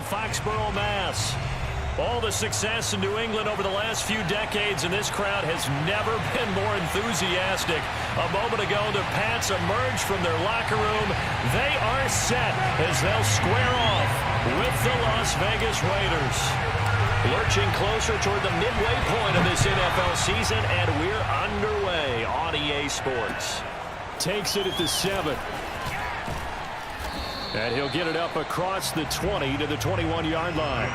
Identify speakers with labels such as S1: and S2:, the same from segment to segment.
S1: Foxborough, Mass. All the success in New England over the last few decades, and this crowd has never been more enthusiastic. A moment ago, the Pats emerged from their locker room. They are set as they'll square off with the Las Vegas Raiders. Lurching closer toward the midway point of this NFL season, and we're underway on EA Sports. Takes it at the 7. And he'll get it up across the 20 to the 21-yard line.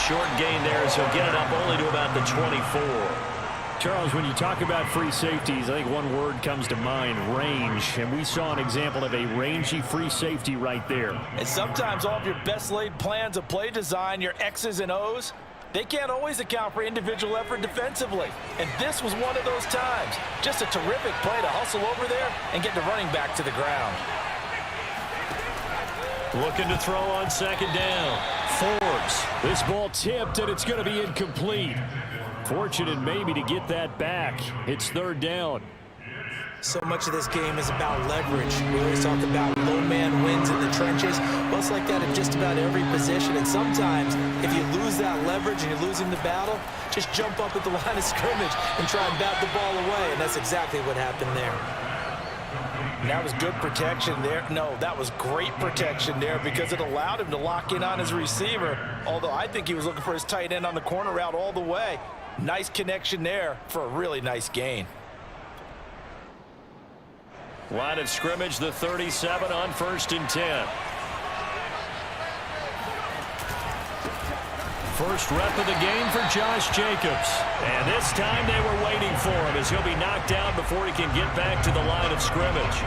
S1: Short gain there as he'll get it up only to about the 24.
S2: Charles, when you talk about free safeties, I think one word comes to mind, range. And we saw an example of a rangy free safety right there.
S3: And sometimes all of your best laid plans of play design, your X's and O's, they can't always account for individual effort defensively. And this was one of those times. Just a terrific play to hustle over there and get the running back to the ground.
S1: Looking to throw on second down. Forbes.
S2: This ball tipped, and it's going to be incomplete. Fortunate maybe to get that back. It's third down.
S3: So much of this game is about leverage. We always talk about low man wins in the trenches. Well, it's like that in just about every position. And sometimes, if you lose that leverage and you're losing the battle, just jump up at the line of scrimmage and try and bat the ball away. And that's exactly what happened there. That was good protection there. No, that was great protection there because it allowed him to lock in on his receiver. Although I think he was looking for his tight end on the corner route all the way. Nice connection there for a really nice gain.
S1: Line of scrimmage, the 37 on 1st and 10. First rep of the game for Josh Jacobs. And this time they were waiting for him as he'll be knocked down before he can get back to the line of scrimmage.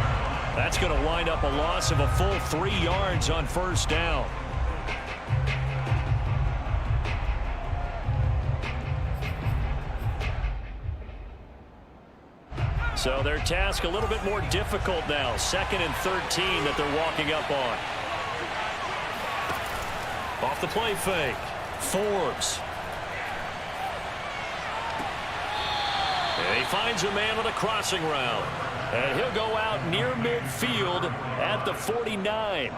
S1: That's going to wind up a loss of a full 3 yards on first down. So their task a little bit more difficult now. 2nd and 13 that they're walking up on. Off the play fake. Forbes. And he finds a man on a crossing route. And he'll go out near midfield at the 49.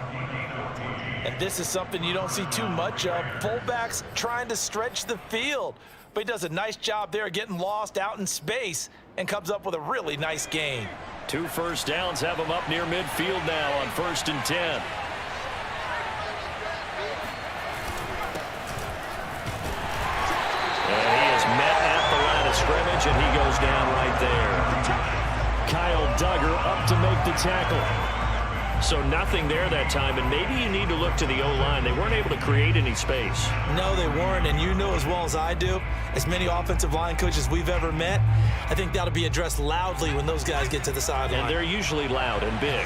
S3: And this is something you don't see too much of. Fullbacks trying to stretch the field. But he does a nice job there getting lost out in space and comes up with a really nice gain.
S1: 2 first downs have him up near midfield now on 1st and 10. Scrimmage, and he goes down right there. Kyle Duggar up to make the tackle. So nothing there that time, and maybe you need to look to the O-line. They weren't able to create any space.
S3: No, they weren't, and you know as well as I do, as many offensive line coaches we've ever met, I think that'll be addressed loudly when those guys get to the sideline.
S1: And they're usually loud and big.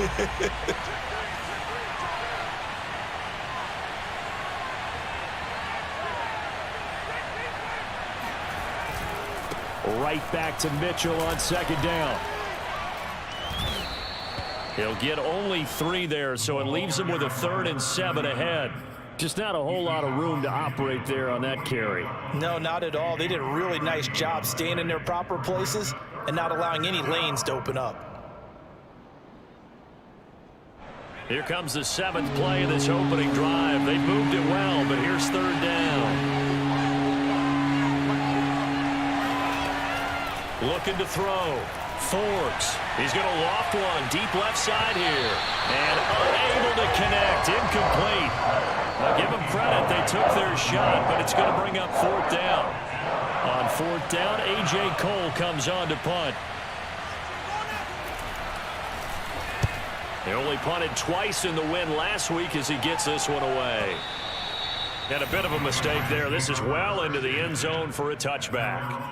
S2: Right back to Mitchell on 2nd down.
S1: He'll get only 3 there, so it leaves him with a 3rd and 7 ahead.
S2: Just not a whole lot of room to operate there on that carry.
S3: No, not at all. They did a really nice job staying in their proper places and not allowing any lanes to open up.
S1: Here comes the 7th play of this opening drive. They moved it well, but here's 3rd down. Looking to throw. Forbes. He's going to loft one deep left side here. And unable to connect. Incomplete. Now give them credit. They took their shot, but it's going to bring up 4th down. On 4th down, A.J. Cole comes on to punt. They only punted twice in the win last week as he gets this one away. And a bit of a mistake there. This is well into the end zone for a touchback.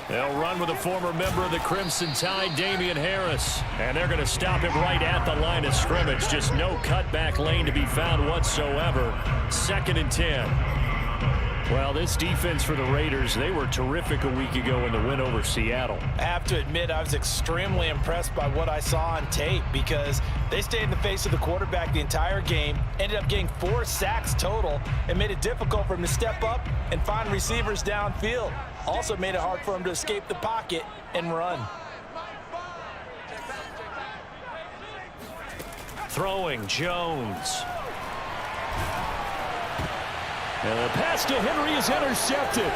S1: They'll run with a former member of the Crimson Tide, Damian Harris. And they're going to stop him right at the line of scrimmage. Just no cutback lane to be found whatsoever. 2nd and 10. Well, this defense for the Raiders, they were terrific a week ago in the win over Seattle.
S3: I have to admit, I was extremely impressed by what I saw on tape because they stayed in the face of the quarterback the entire game, ended up getting 4 sacks total, and made it difficult for him to step up and find receivers downfield. Also made it hard for him to escape the pocket and run.
S1: Throwing, Jones. And the pass to Henry is intercepted.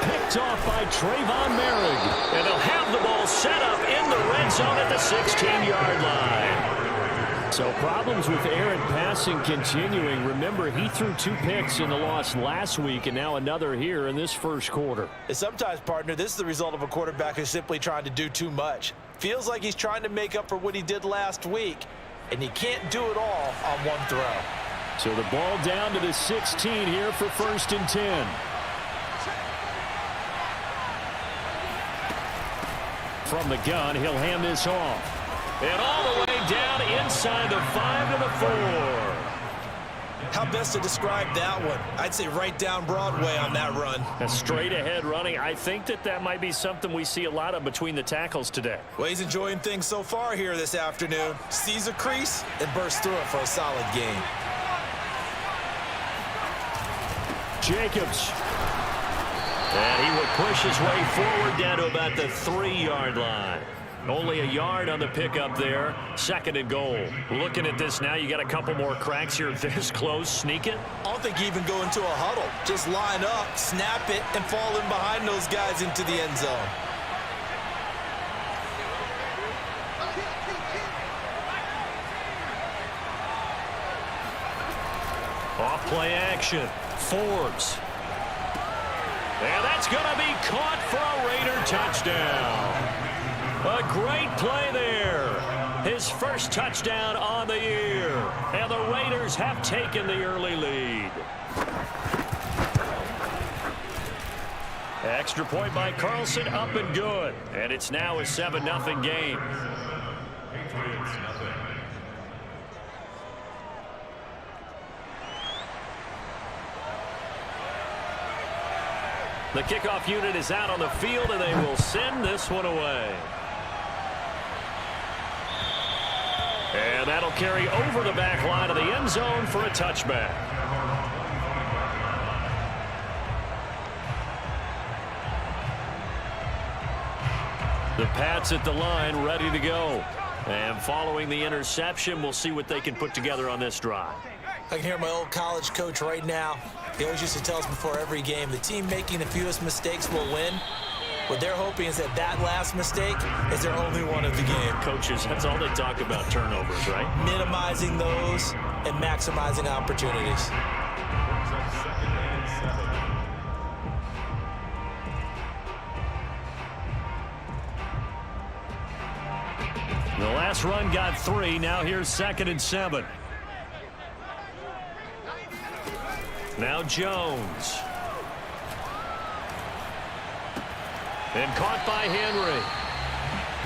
S1: Picked off by Trayvon Merrick. And they'll have the ball set up in the red zone at the 16-yard line.
S2: So problems with air and passing continuing. Remember, he threw 2 picks in the loss last week, and now another here in this first quarter.
S3: And sometimes, partner, this is the result of a quarterback who's simply trying to do too much. Feels like he's trying to make up for what he did last week, and he can't do it all on one throw.
S2: So the ball down to the 16 here for 1st and 10. From the gun, he'll hand this off.
S1: And all the way down inside the 5 to the 4.
S3: How best to describe that one? I'd say right down Broadway on that run.
S1: A straight ahead running. I think that might be something we see a lot of between the tackles today.
S3: Well, he's enjoying things so far here this afternoon. Sees a crease and bursts through it for a solid game.
S2: Jacobs.
S1: And he will push his way forward down to about the 3-yard line. Only a yard on the pickup there. 2nd and goal. Looking at this now, you got a couple more cracks here this close. Sneak it.
S3: I don't think you even go into a huddle. Just line up, snap it, and fall in behind those guys into the end zone.
S1: Off play action. Forbes. And that's going to be caught for a Raider touchdown. A great play there. His first touchdown on the year. And the Raiders have taken the early lead. Extra point by Carlson, up and good. And it's now a 7-0 game.
S4: Patriots, nothing.
S1: The kickoff unit is out on the field, and they will send this one away. And that'll carry over the back line of the end zone for a touchback. The Pats at the line, ready to go. And following the interception, we'll see what they can put together on this drive.
S3: I can hear my old college coach right now. He always used to tell us before every game, the team making the fewest mistakes will win. What they're hoping is that that last mistake is their only one of the game.
S1: Coaches, that's all they talk about, turnovers, right?
S3: Minimizing those and maximizing opportunities.
S4: Second and 7.
S1: The last run got 3. Now here's 2nd and 7. Now Jones. And caught by Henry.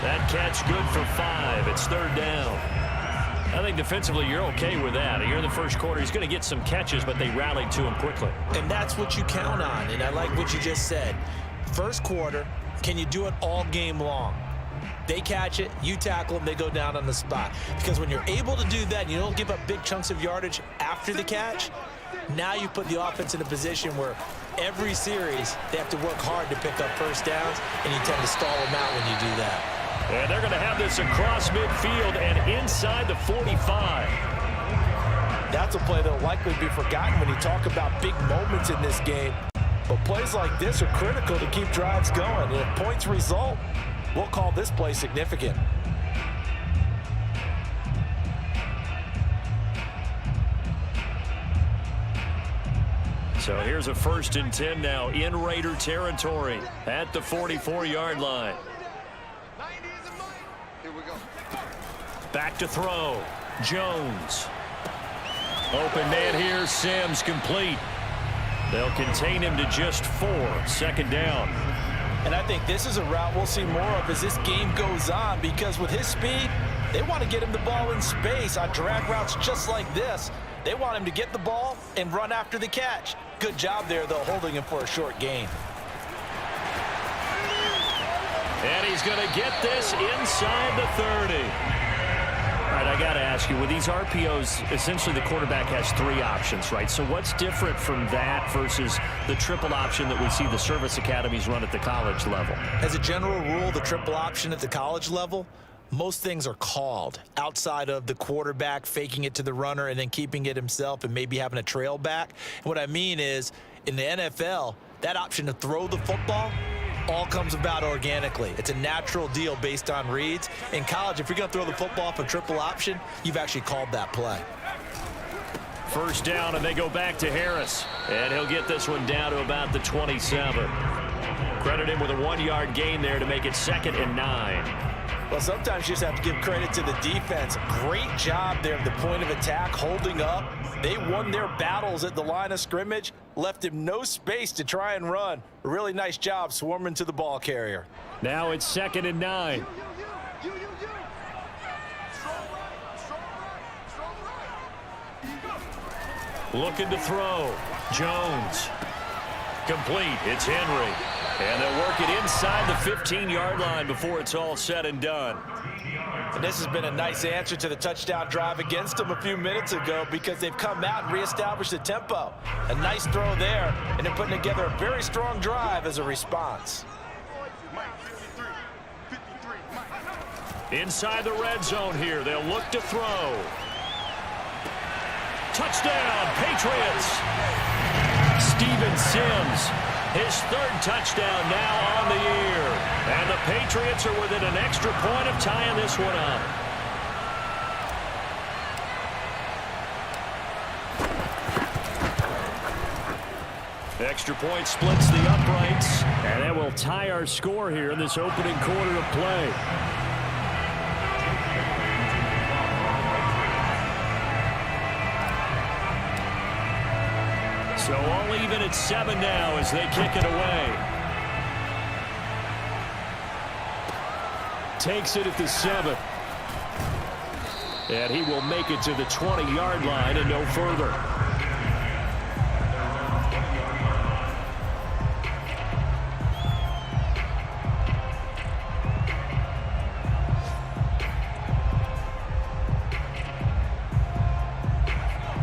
S1: That catch good for 5. It's 3rd down. I think defensively you're okay with that. Here in the first quarter, he's going to get some catches, but they rallied to him quickly.
S3: And that's what you count on, and I like what you just said. First quarter, can you do it all game long? They catch it, you tackle them, they go down on the spot. Because when you're able to do that, and you don't give up big chunks of yardage after the catch, now you put the offense in a position where every series they have to work hard to pick up first downs, and you tend to stall them out when you do that.
S1: And they're going to have this across midfield and inside the 45.
S3: That's a play that will likely be forgotten when you talk about big moments in this game. But plays like this are critical to keep drives going. And if points result, we'll call this play significant.
S1: So here's a 1st and 10 now in Raider territory at the 44-yard line. Back to throw. Jones. Open man here. Sims complete. They'll contain him to just 4. 2nd down.
S3: And I think this is a route we'll see more of as this game goes on, because with his speed, they want to get him the ball in space on drag routes just like this. They want him to get the ball and run after the catch. Good job there, though, holding him for a short gain.
S1: And he's going to get this inside the 30.
S2: All right, I got to ask you, with these RPOs, essentially the quarterback has 3 options, right? So what's different from that versus the triple option that we see the service academies run at the college level?
S3: As a general rule, the triple option at the college level, most things are called outside of the quarterback faking it to the runner and then keeping it himself and maybe having a trail back. And what I mean is, in the NFL, that option to throw the football all comes about organically. It's a natural deal based on reads. In college, if you're going to throw the football off a triple option, you've actually called that play.
S1: First down, and they go back to Harris. And he'll get this one down to about the 27. Credit him with a 1-yard gain there to make it 2nd and 9.
S3: Well, sometimes you just have to give credit to the defense. Great job there at the point of attack, holding up. They won their battles at the line of scrimmage, left him no space to try and run. A really nice job swarming to the ball carrier.
S2: Now it's 2nd and 9.
S1: Looking to throw. Jones. Complete. It's Henry. And they'll work it inside the 15-yard line before it's all said and done.
S3: And this has been a nice answer to the touchdown drive against them a few minutes ago, because they've come out and reestablished the tempo. A nice throw there, and they're putting together a very strong drive as a response.
S1: Inside the red zone here. They'll look to throw. Touchdown, Patriots. Steven Sims. His 3rd touchdown now on the year. And the Patriots are within an extra point of tying this one up. Extra point splits the uprights.
S2: And that will tie our score here in this opening quarter of play.
S1: So all even at 7 now as they kick it away.
S2: Takes it at the 7. And he will make it to the 20-yard line and no further.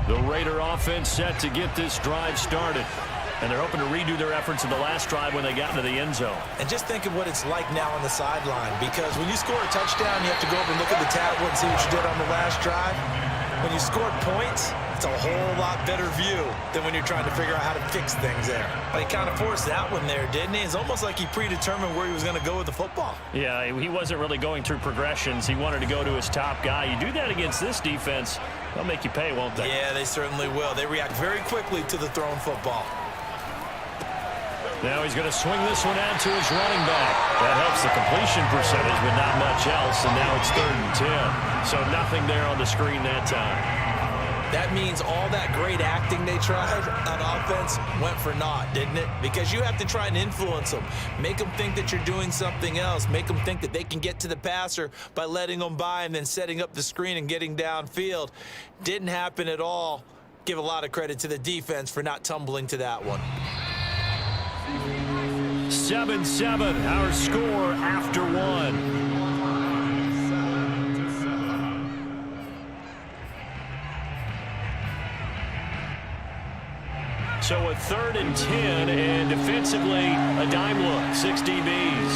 S1: The Raider offense set to get this drive started. And they're hoping to redo their efforts in the last drive when they got into the end zone.
S3: And just think of what it's like now on the sideline, because when you score a touchdown, you have to go over and look at the tablet and see what you did on the last drive. When you scored points, it's a whole lot better view than when you're trying to figure out how to fix things there. But he kind of forced that one there, didn't he? It's almost like he predetermined where he was going to go with the football.
S2: Yeah, he wasn't really going through progressions. He wanted to go to his top guy. You do that against this defense, they'll make you pay, won't they?
S3: Yeah, they certainly will. They react very quickly to the thrown football.
S1: Now he's going to swing this one out to his running back. That helps the completion percentage, but not much else. And now it's 3rd and 10. So nothing there on the screen that time.
S3: That means all that great acting they tried on offense went for naught, didn't it? Because you have to try and influence them. Make them think that you're doing something else. Make them think that they can get to the passer by letting them by and then setting up the screen and getting downfield. Didn't happen at all. Give a lot of credit to the defense for not tumbling to that one.
S1: 7-7, our score after 1. So a 3rd and 10, and defensively, a dime look, 6 DBs.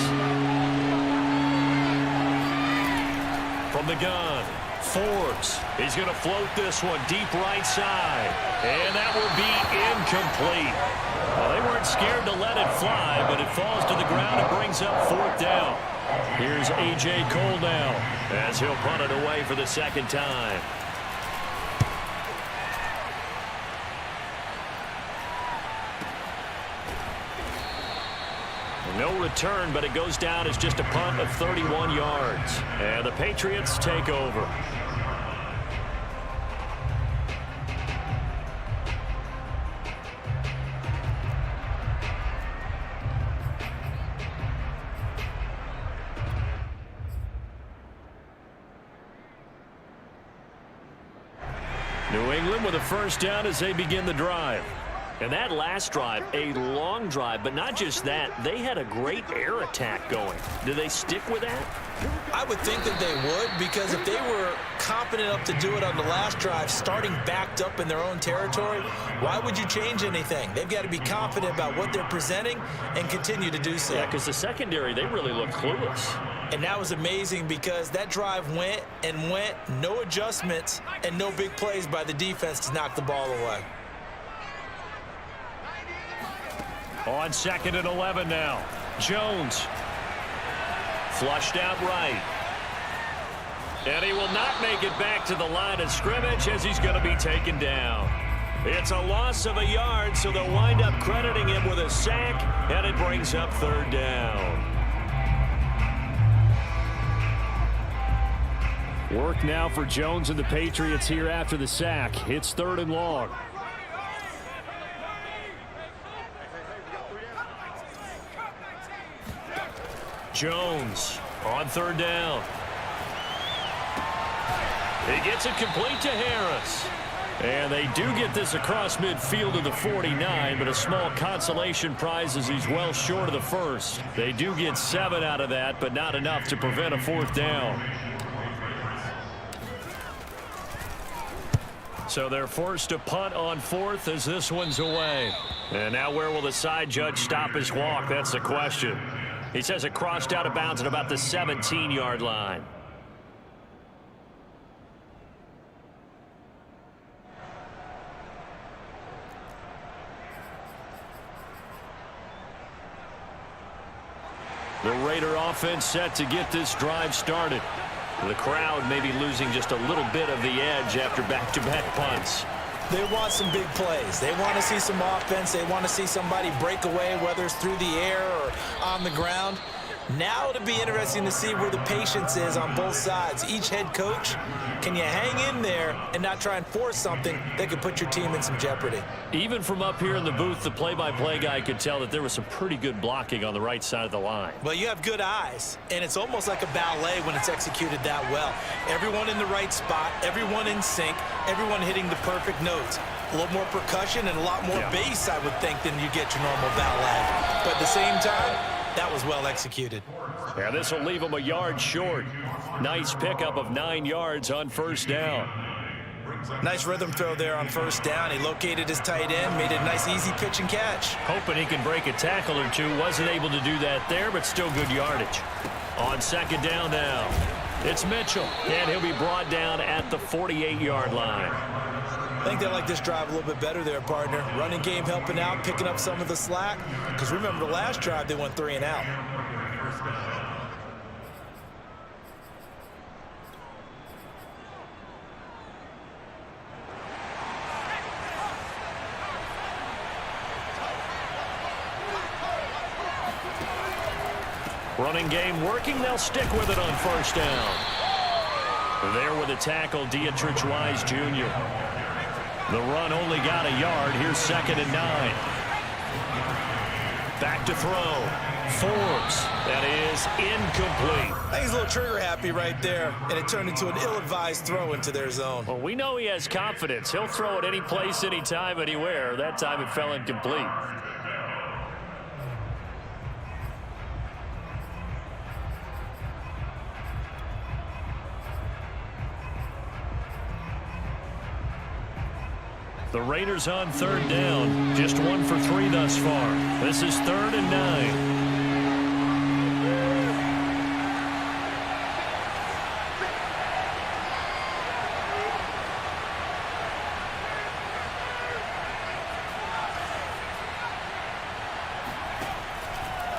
S1: From the gun, Forbes. He's going to float this one deep right side, and that will be incomplete. Well, they weren't scared to let it fly, but it falls to the ground and brings up 4th down. Here's A.J. Cole now as he'll punt it away for the 2nd time. No return, but it goes down as just a punt of 31 yards. And the Patriots take over. England with a first down as they begin the drive.
S2: And that last drive, a long drive, but not just that, they had a great air attack going. Do they stick with that?
S3: I would think that they would, because if they were confident enough to do it on the last drive, starting backed up in their own territory, why would you change anything? They've got to be confident about what they're presenting and continue to do so.
S2: Yeah, because the secondary, they really look clueless.
S3: And that was amazing because that drive went and went, no adjustments, and no big plays by the defense to knock the ball away.
S1: On 2nd and 11 now. Jones. Flushed out right. And he will not make it back to the line of scrimmage as he's going to be taken down. It's a loss of a yard, so they'll wind up crediting him with a sack, and it brings up 3rd down. Work now for Jones and the Patriots here after the sack. It's 3rd and long. Jones on 3rd down. He gets it complete to Harris. And they do get this across midfield to the 49, but a small consolation prize as he's well short of the first. They do get 7 out of that, but not enough to prevent a 4th down. So they're forced to punt on 4th as this one's away. And now where will the side judge stop his walk? That's the question. He says it crossed out of bounds at about the 17-yard line. The Raider offense set to get this drive started. The crowd may be losing just a little bit of the edge after back-to-back punts.
S3: They want some big plays. They want to see some offense. They want to see somebody break away, whether it's through the air or on the ground. Now it'll be interesting to see where the patience is on both sides. Each head coach, can you hang in there and not try and force something that could put your team in some jeopardy?
S1: Even from up here in the booth, the play-by-play guy could tell that there was some pretty good blocking on the right side of the line.
S3: Well, you have good eyes, and it's almost like a ballet when it's executed that well. Everyone in the right spot, everyone in sync, everyone hitting the perfect notes. A little more percussion and a lot more bass, I would think, than you get your normal ballet. But at the same time, that was well executed.
S1: Yeah, this will leave him a yard short. Nice pickup of 9 yards on 1st down.
S3: Nice rhythm throw there on 1st down. He located his tight end, made it a nice easy pitch and catch.
S1: Hoping he can break a tackle or two. Wasn't able to do that there, but still good yardage. On 2nd down now, it's Mitchell, and he'll be brought down at the 48-yard line.
S3: I think they like this drive a little bit better there, partner. Running game helping out, picking up some of the slack. Because remember the last drive, they went 3 and out.
S1: Running game working. They'll stick with it on 1st down. There with a tackle, Dietrich Wise Jr. The run only got a yard. Here's 2nd and 9. Back to throw. Forbes. That is incomplete.
S3: I think he's a little trigger happy right there, and it turned into an ill-advised throw into their zone.
S1: Well, we know he has confidence. He'll throw it any place, anytime, anywhere. That time it fell incomplete. The Raiders on 3rd down. Just 1 for 3 thus far. This is 3rd and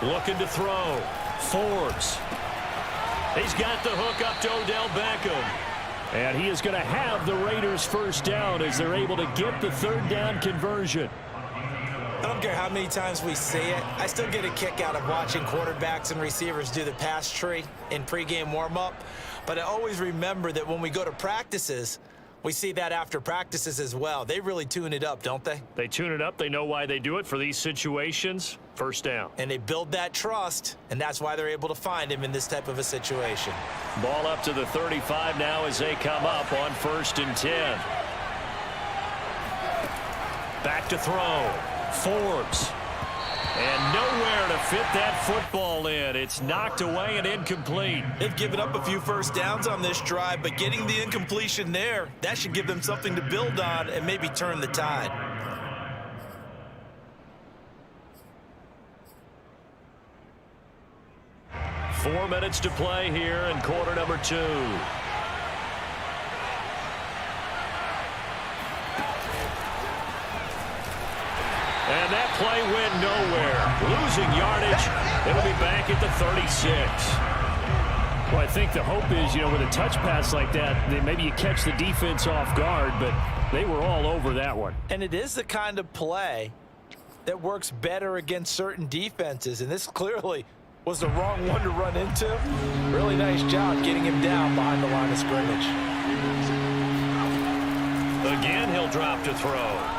S1: 9. Looking to throw. Forbes. He's got the hook up to Odell Beckham. And he is going to have the Raiders 1st down as they're able to get the 3rd down conversion.
S3: I don't care how many times we say it. I still get a kick out of watching quarterbacks and receivers do the pass tree in pregame warm-up. But I always remember that when we go to practices, we see that after practices as well. They really tune it up, don't they?
S1: They tune it up. They know why they do it for these situations. 1st down.
S3: And they build that trust, and that's why they're able to find him in this type of a situation.
S1: Ball up to the 35 now as they come up on 1st and 10. Back to throw. Forbes. And nowhere to fit that football in. It's knocked away and incomplete.
S3: They've given up a few first downs on this drive, but getting the incompletion there, that should give them something to build on and maybe turn the tide.
S1: Four minutes to play here in quarter number 2. And that play went nowhere. Losing yardage. It'll be back at the 36.
S2: Well, I think the hope is, with a touch pass like that, maybe you catch the defense off guard, but they were all over that one.
S3: And it is the kind of play that works better against certain defenses, and this clearly was the wrong one to run into. Really nice job getting him down behind the line of scrimmage.
S1: Again, he'll drop to throw.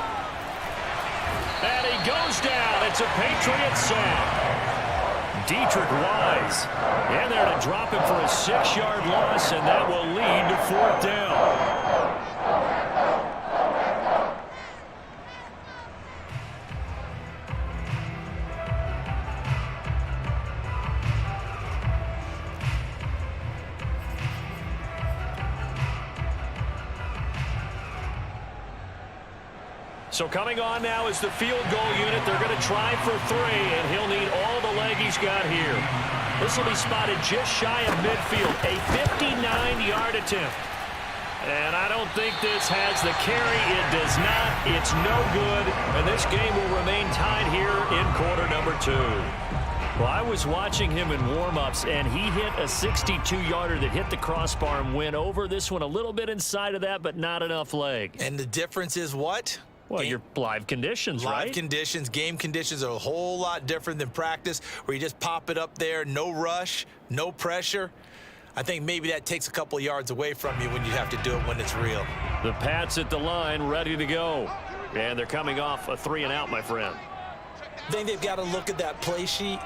S1: And he goes down. It's a Patriots sack. Dietrich Wise in there to drop him for a 6-yard loss, and that will lead to 4th down. So coming on now is the field goal unit. They're going to try for 3, and he'll need all the leg he's got here. This will be spotted just shy of midfield. A 59-yard attempt. And I don't think this has the carry. It does not. It's no good. And this game will remain tied here in quarter number 2. Well, I was watching him in warm-ups, and he hit a 62-yarder that hit the crossbar and went over. This one a little bit inside of that, but not enough leg.
S3: And the difference is what?
S1: Well, your live conditions, right?
S3: Live conditions, game conditions are a whole lot different than practice, where you just pop it up there, no rush, no pressure. I think maybe that takes a couple yards away from you when you have to do it when it's real.
S1: The Pats at the line, ready to go. And they're coming off a 3-and-out, my friend.
S3: I think they've got to look at that play sheet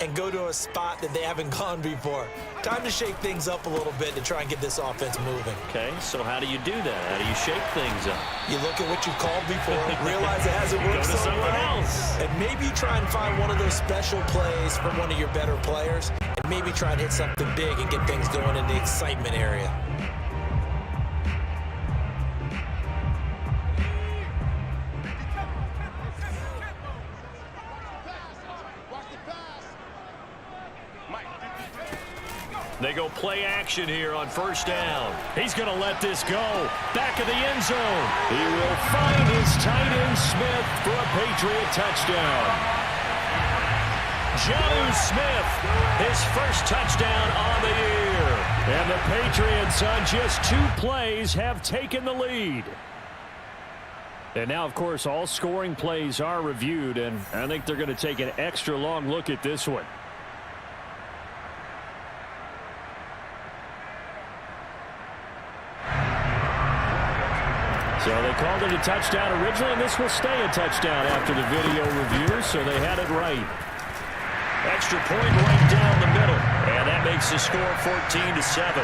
S3: and go to a spot that they haven't gone before. Time to shake things up a little bit to try and get this offense moving.
S1: Okay, so how do you do that? How do you shake things up?
S3: You look at what you called before, realize it hasn't worked so well, and maybe try and find one of those special plays from one of your better players, and maybe try and hit something big and get things going in the excitement area. They go play action here on 1st down. He's going to let this go. Back of the end zone. He will find his tight end Smith for a Patriot touchdown. Jonnu Smith, his first touchdown on the year. And the Patriots on just 2 plays have taken the lead.
S2: And now, of course, all scoring plays are reviewed, and I think they're going to take an extra long look at this one. So they called it a touchdown originally, and this will stay a touchdown after the video review, so they had it right.
S1: Extra point right down the middle, and that makes the score 14-7.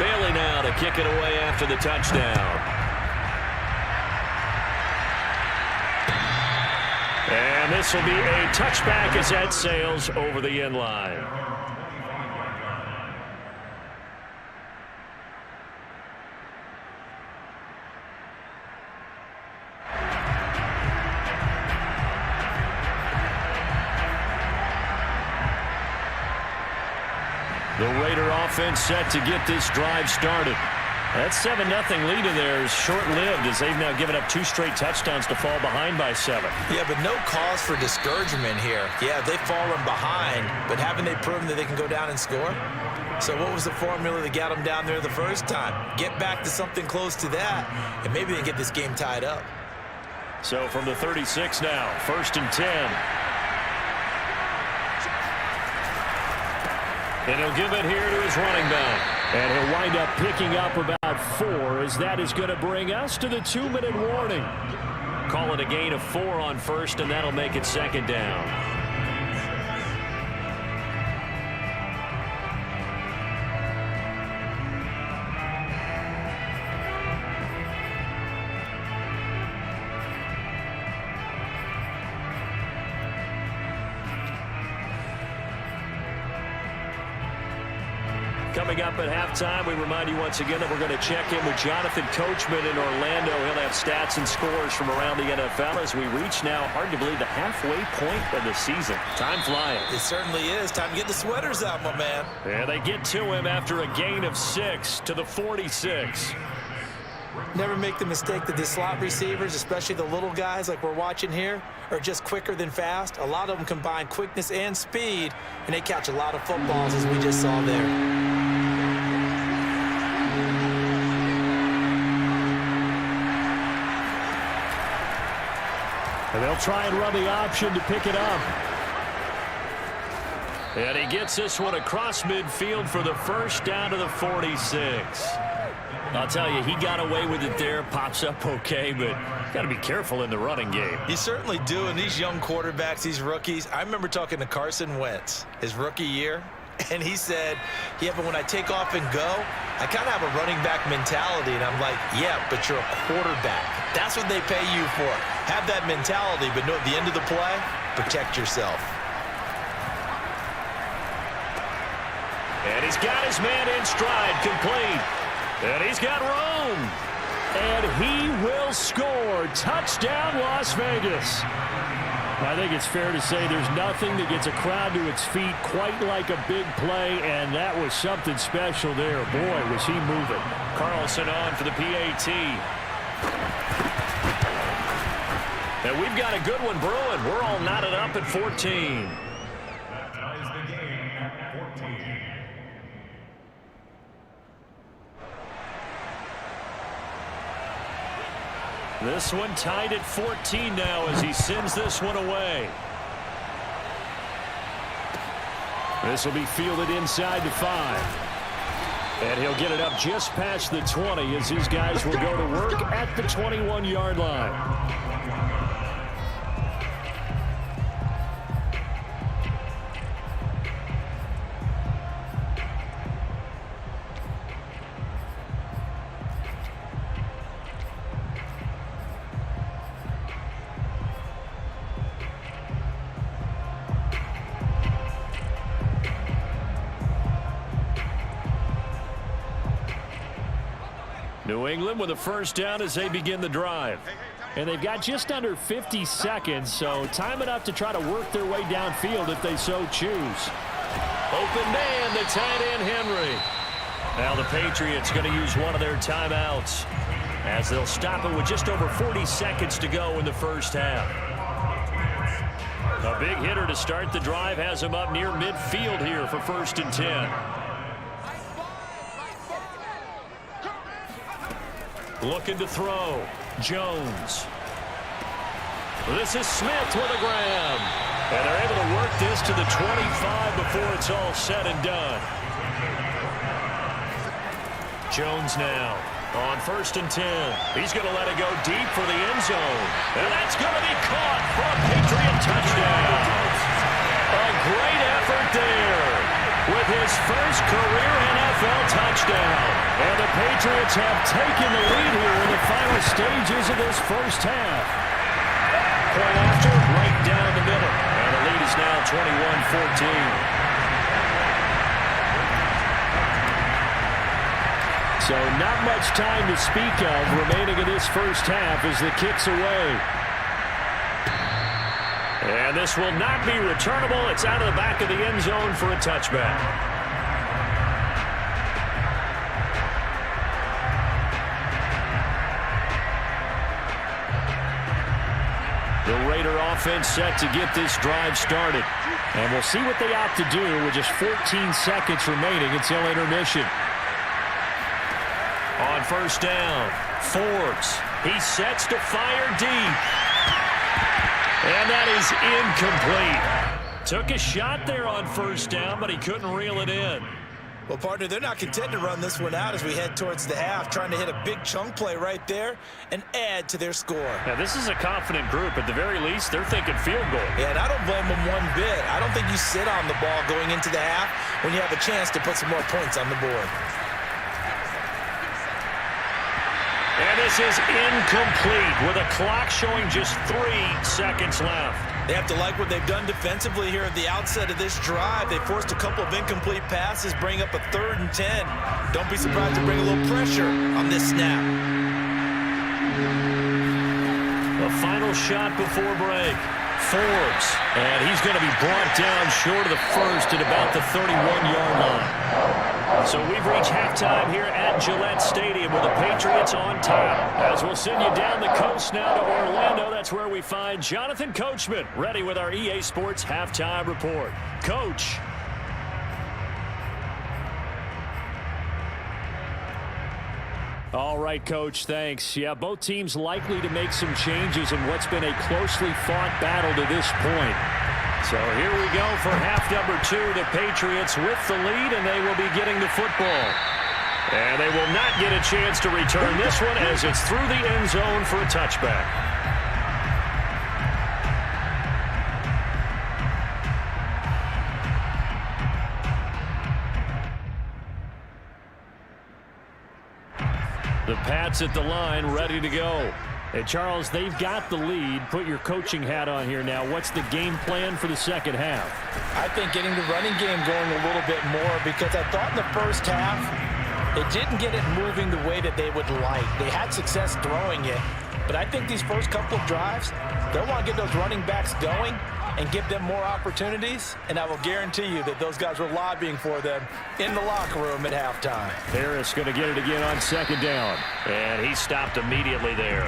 S1: Bailey now to kick it away after the touchdown. And this will be a touchback as that sails over the end line. The Raider offense set to get this drive started. That 7-0 lead in there is short-lived as they've now given up 2 straight touchdowns to fall behind by 7.
S3: Yeah, but no cause for discouragement here. Yeah, they've fallen behind, but haven't they proven that they can go down and score? So what was the formula that got them down there the first time? Get back to something close to that, and maybe they can get this game tied up.
S1: So from the 36 now, 1st and 10. And he'll give it here to his running back.
S2: And he'll wind up picking up about 4, as that is going to bring us to the 2-minute warning.
S1: Call it a gain of 4 on 1st, and that'll make it 2nd down. Coming up at halftime, we remind you once again that we're going to check in with Jonathan Coachman in Orlando. He'll have stats and scores from around the NFL as we reach now, hard to believe, the halfway point of the season. Time flying.
S3: It certainly is. Time to get the sweaters out, my man.
S1: And they get to him after a gain of 6 to the 46.
S3: Never make the mistake that the slot receivers, especially the little guys like we're watching here, are just quicker than fast. A lot of them combine quickness and speed, and they catch a lot of footballs, as we just saw there.
S1: And they'll try and run the option to pick it up. And he gets this one across midfield for the first down to the 46. I'll tell you, he got away with it there, pops up okay, but got to be careful in the running game.
S3: You certainly do, and these young quarterbacks, these rookies, I remember talking to Carson Wentz his rookie year, and he said, yeah, but when I take off and go, I kind of have a running back mentality, and I'm like, yeah, but you're a quarterback. That's what they pay you for. Have that mentality, but no, at the end of the play, protect yourself.
S1: And he's got his man in stride, complete. And he's got room. And he will score. Touchdown, Las Vegas. I think it's fair to say there's nothing that gets a crowd to its feet quite like a big play, and that was something special there. Boy, was he moving. Carlson on for the PAT. And we've got a good one brewing. We're all knotted up at 14.
S4: That ties the game at 14.
S1: This one tied at 14 now as he sends this one away. This will be fielded inside the 5. And he'll get it up just past the 20 as his guys will go to work at the 21-yard line. New England with a first down as they begin the drive. And they've got just under 50 seconds, so time enough to try to work their way downfield if they so choose. Open man, the tight end Henry. Now the Patriots going to use one of their timeouts as they'll stop it with just over 40 seconds to go in the first half. A big hitter to start the drive has him up near midfield here for 1st and 10. Looking to throw. Jones. This is Smith with a grab. And they're able to work this to the 25 before it's all said and done. Jones now on 1st and 10. He's going to let it go deep for the end zone. And that's going to be caught for a Patriot touchdown. A great effort there with his first career NFL touchdown. And the Patriots have taken the lead here in the final stages of this first half. Point after, right down the middle. And the lead is now 21-14. So not much time to speak of remaining in this first half as the kick's away. And this will not be returnable. It's out of the back of the end zone for a touchback. The Raider offense set to get this drive started. And we'll see what they opt to do with just 14 seconds remaining until intermission. On 1st down, Forbes. He sets to fire deep. And that is incomplete. Took a shot there on 1st down, but he couldn't reel it in.
S3: Well, partner, they're not content to run this one out as we head towards the half, trying to hit a big chunk play right there and add to their score.
S1: Now, this is a confident group. At the very least, they're thinking field goal.
S3: Yeah, and I don't blame them one bit. I don't think you sit on the ball going into the half when you have a chance to put some more points on the board. And
S1: this is incomplete with a clock showing just 3 seconds left.
S3: They have to like what they've done defensively here at the outset of this drive. They forced a couple of incomplete passes, bring up a 3rd and 10. Don't be surprised to bring a little pressure on this snap.
S1: The final shot before break. Forbes, and he's going to be brought down short of the first at about the 31-yard line. So we've reached halftime here at Gillette Stadium with the Patriots on top. As we'll send you down the coast now to Orlando, that's where we find Jonathan Coachman ready with our EA Sports halftime report. Coach. All right, Coach, thanks. Yeah, both teams likely to make some changes in what's been a closely fought battle to this point. So here we go for half number 2. The Patriots with the lead, and they will be getting the football. And they will not get a chance to return this one as it's through the end zone for a touchback. The Pats at the line, ready to go. And Charles, they've got the lead. Put your coaching hat on here now. What's the game plan for the second half?
S3: I think getting the running game going a little bit more, because I thought in the first half they didn't get it moving the way that they would like. They had success throwing it, but I think these first couple of drives, they'll want to get those running backs going and give them more opportunities, and I will guarantee you that those guys were lobbying for them in the locker room at halftime.
S1: Harris going to get it again on second down, and he stopped immediately there.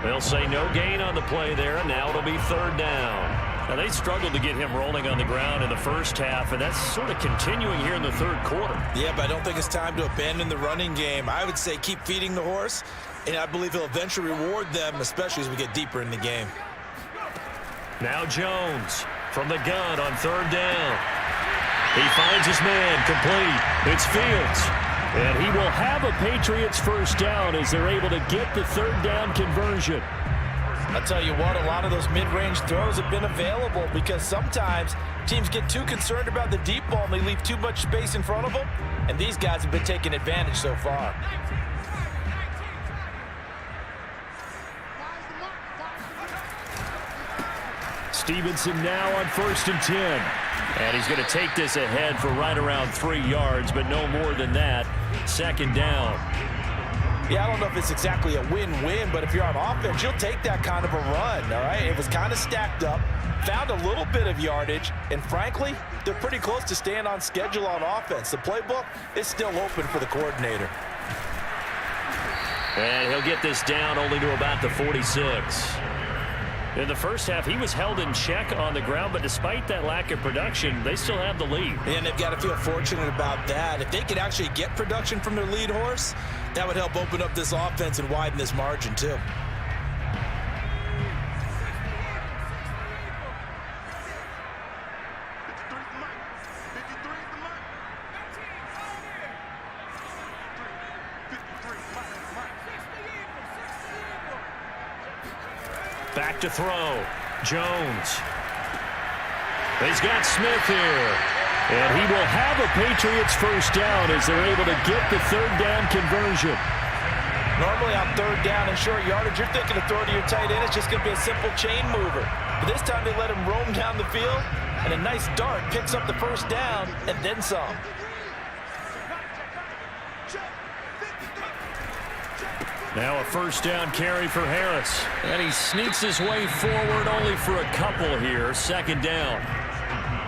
S1: They'll say no gain on the play there, and now it'll be 3rd down. Now, they struggled to get him rolling on the ground in the first half, and that's sort of continuing here in the 3rd quarter.
S3: Yeah, but I don't think it's time to abandon the running game. I would say keep feeding the horse, and I believe he'll eventually reward them, especially as we get deeper in the game.
S1: Now Jones from the gun on 3rd down. He finds his man complete. It's Fields. And he will have a Patriots first down as they're able to get the 3rd down conversion.
S3: I'll tell you what, a lot of those mid-range throws have been available because sometimes teams get too concerned about the deep ball and they leave too much space in front of them. And these guys have been taking advantage so far.
S1: Stevenson now on 1st and 10. And he's going to take this ahead for right around 3 yards, but no more than that. 2nd down.
S3: Yeah, I don't know if it's exactly a win-win, but if you're on offense, you'll take that kind of a run, all right? It was kind of stacked up, found a little bit of yardage, and frankly, they're pretty close to staying on schedule on offense. The playbook is still open for the coordinator.
S1: And he'll get this down only to about the 46. In the first half, he was held in check on the ground, but despite that lack of production, they still have the lead.
S3: And they've got to feel fortunate about that. If they could actually get production from their lead horse, that would help open up this offense and widen this margin too.
S1: Back to throw. Jones. He's got Smith here. And he will have a Patriots first down as they're able to get the 3rd down conversion.
S3: Normally on 3rd down and short yardage, you're thinking of throw to your tight end. It's just going to be a simple chain mover. But this time they let him roam down the field, and a nice dart picks up the first down and then some.
S1: Now a first down carry for Harris. And he sneaks his way forward only for a couple here. 2nd down.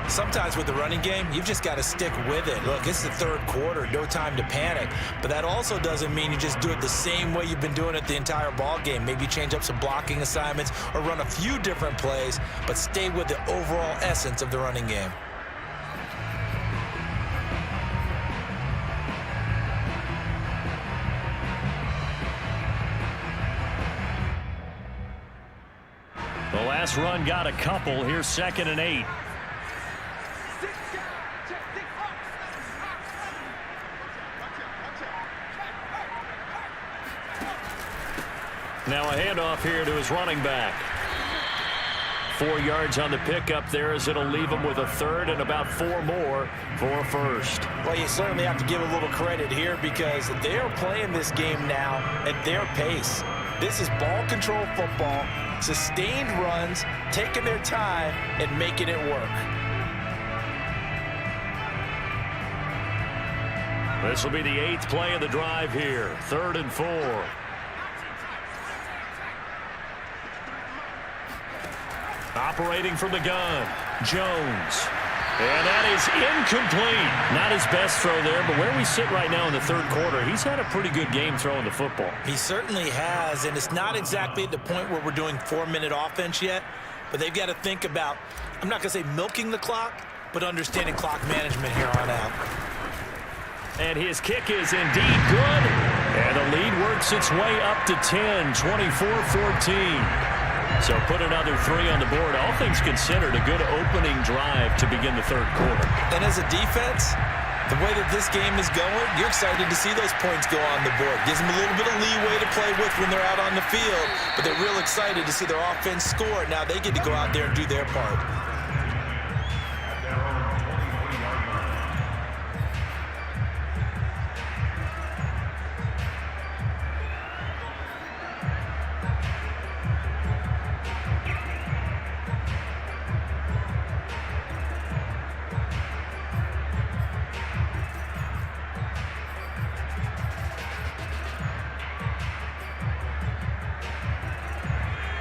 S3: Sometimes with the running game, you've just got to stick with it. Look, it's the 3rd quarter, no time to panic. But that also doesn't mean you just do it the same way you've been doing it the entire ball game. Maybe change up some blocking assignments or run a few different plays, but stay with the overall essence of the running game.
S1: The last run got a couple. Here's 2nd and 8. Now a handoff here to his running back. 4 yards on the pickup there as it'll leave him with a 3rd and about 4 more for a first.
S3: Well, you certainly have to give a little credit here because they are playing this game now at their pace. This is ball control football, sustained runs, taking their time, and making it work.
S1: This will be the 8th play of the drive here. 3rd and 4. Operating from the gun, Jones. And that is incomplete. Not his best throw there, but where we sit right now in the 3rd quarter, he's had a pretty good game throwing the football.
S3: He certainly has, and it's not exactly at the point where we're doing 4-minute offense yet, but they've got to think about, I'm not going to say milking the clock, but understanding clock management here on out.
S1: And his kick is indeed good. And the lead works its way up to 10, 24-14. So put another 3 on the board. All things considered, a good opening drive to begin the 3rd quarter.
S3: And as a defense, the way that this game is going, you're excited to see those points go on the board. Gives them a little bit of leeway to play with when they're out on the field, but they're real excited to see their offense score. Now they get to go out there and do their part.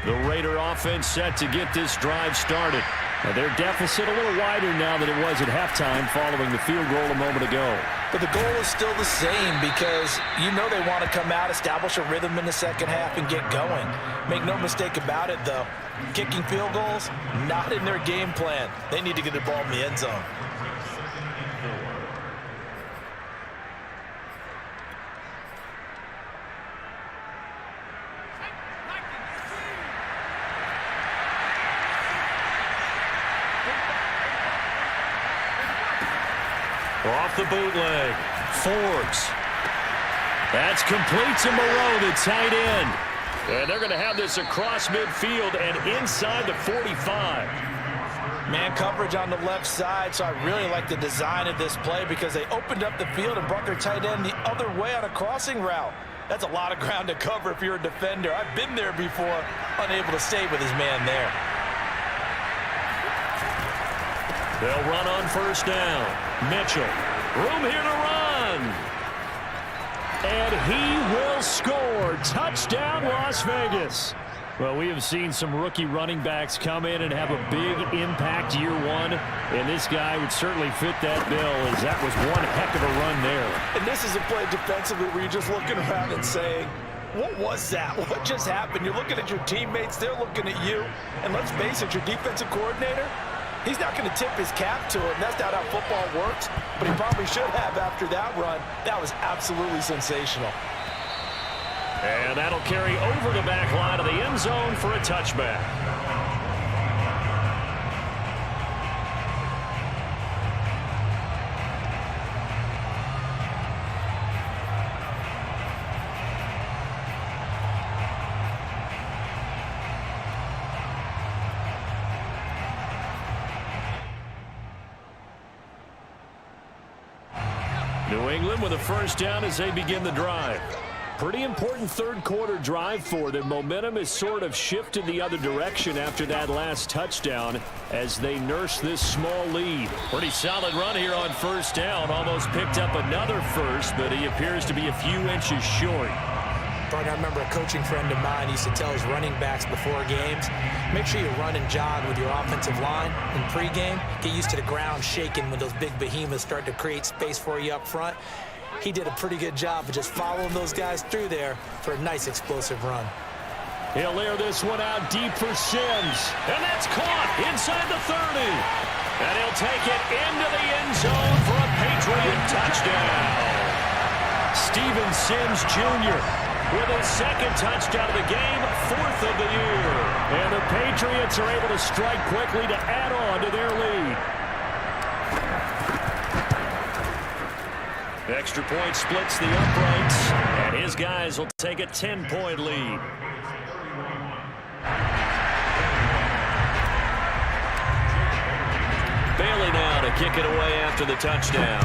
S1: The Raider offense set to get this drive started. Now their deficit a little wider now than it was at halftime following the field goal a moment ago.
S3: But the goal is still the same because you know they want to come out, establish a rhythm in the second half, and get going. Make no mistake about it, though. Kicking field goals, not in their game plan. They need to get the ball in the end zone.
S1: Off the bootleg, Forbes. That's complete to Moreau, the tight end. And they're going to have this across midfield and inside the 45.
S3: Man coverage on the left side, so I really like the design of this play because they opened up the field and brought their tight end the other way on a crossing route. That's a lot of ground to cover if you're a defender. I've been there before, unable to stay with his man there.
S1: They'll run on 1st down. Mitchell, room here to run. And he will score. Touchdown, Las Vegas. Well, we have seen some rookie running backs come in and have a big impact year one. And this guy would certainly fit that bill, as that was one heck of a run there.
S3: And this is a play defensively where you're just looking around and saying, what was that? What just happened? You're looking at your teammates. They're looking at you. And let's face it, your defensive coordinator, he's not going to tip his cap to it. That's not how football works, but he probably should have after that run. That was absolutely sensational.
S1: And that'll carry over the back line of the end zone for a touchback. New England with a 1st down as they begin the drive. Pretty important 3rd quarter drive for them. Momentum has sort of shifted the other direction after that last touchdown as they nurse this small lead. Pretty solid run here on 1st down. Almost picked up another first, but he appears to be a few inches short.
S3: I remember a coaching friend of mine used to tell his running backs before games, make sure you run and jog with your offensive line in pregame. Get used to the ground shaking when those big behemoths start to create space for you up front. He did a pretty good job of just following those guys through there for a nice explosive run.
S1: He'll air this one out deep for Sims. And that's caught inside the 30. And he'll take it into the end zone for a Patriot touchdown. Steven Sims Jr. with his 2nd touchdown of the game, 4th of the year. And the Patriots are able to strike quickly to add on to their lead. Extra point splits the uprights, and his guys will take a 10-point lead. Bailey now to kick it away after the touchdown.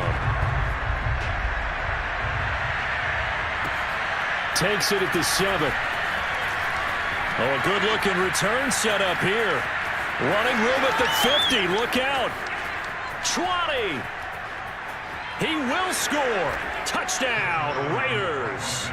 S1: Takes it at the 7. Oh, a good-looking return set up here. Running room at the 50. Look out. 20. He will score. Touchdown, Raiders.